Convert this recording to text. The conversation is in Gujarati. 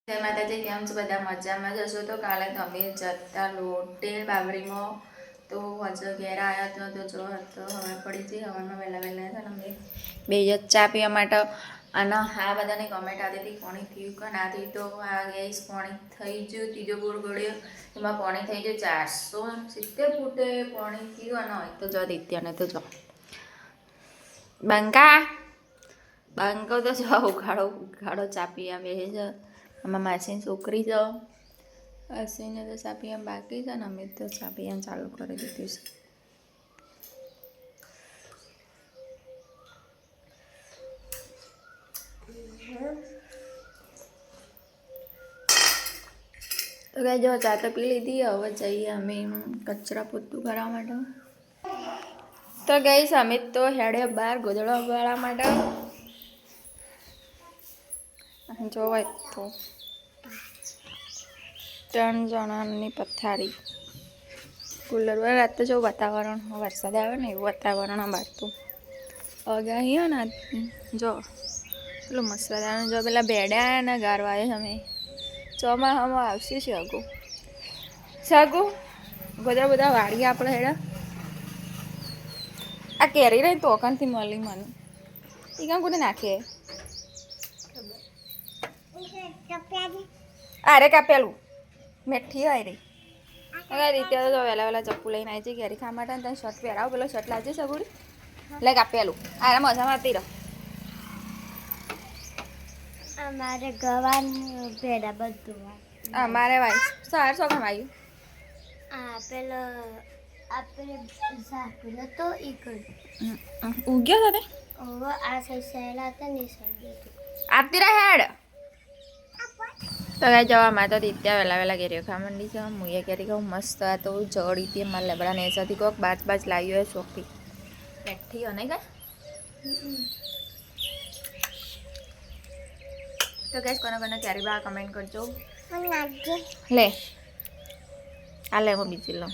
જય માતાજી, કેમ છો બધા? મજામાં જશો તો કાલે તમે જતા લોટેલ બાબરીમાં તો હજુ ઘેર આવ્યા તો જો તો હવે પડી જઈ હવામાં વહેલા છે ને અમે બે જ ચા પીવા માટે. અને હા બધાને કમેન્ટ આવતી હતી પાણી થયું કે ના થયું, તો આ ગેસ પાણી થઈ ગયું. ત્રીજો બોર ગળ્યો એમાં પાણી થઈ ગયું 470 ફૂટે પાણી થયું. અને હોય તો જો દિત્યાને તો જો બંકો તો જો ઉઘાડો ચા પીવા બેસે છે. આમાં માસીની છોકરી છે, હસીને તો ચા પીવા બાકી છે ને અમે તો ચા પીવાનું ચાલુ કરી દીધું છે. તો કઈ જો ચા તો પી લીધી. હવે જઈએ અમે કચરા પોતું કરવા માટે. તો ગઈ અમે તો હેડે બહાર ગોદડો વાળા માટે જોવાય તો 3 જણાની પથારી કુલર વાળા. રાત તો જો વાતાવરણ વરસાદ આવે ને એવું વાતાવરણ બહાર તો અગાહી ને જો પેલું મસાલા જો પેલા ભેડા ને ગારવા અમે ચોમાસામાં આવશે સાગું બધા વાડીએ આપણે હેડા. આ કેરી રહી તો ઓકાનથી મળી મને એ કામ કોને નાખીએ અરે કાપેલું મેઠી હોય રહી રીતે તો વહેલા ચપ્પુ લઈને આવી છે કેરી ખા માટે. તને શર્ટ પહેરાવો, પેલો શર્ટ લાવજે સગુડી એટલે કાપેલું આરે મજા મારતી રહો. અમારે ગવાનું ભેડા બધું અમારે ભાઈ સર શું કમાયું પેલો આપણે ઝાકરો તો ઈ ઉગ્યો તને આ સાઈડ સહેલા હતા ને સાઈડ આપતી રહે હેડ. તો કઈ જવામાં તો ત્યાં વહેલા કેરીઓ ખા માંડી છે. મુએ કેરી કહું મસ્ત આ તો જડી હતી મારા લેબડા ને એસાથી કોક બાજ લાવ્યો હોય ચોખ્ખી બેઠી હો નહીં કઈ. તો ગેસ કોને કેરી બા કમેન્ટ કરજો. લે આ લે હું બીજી લઉં.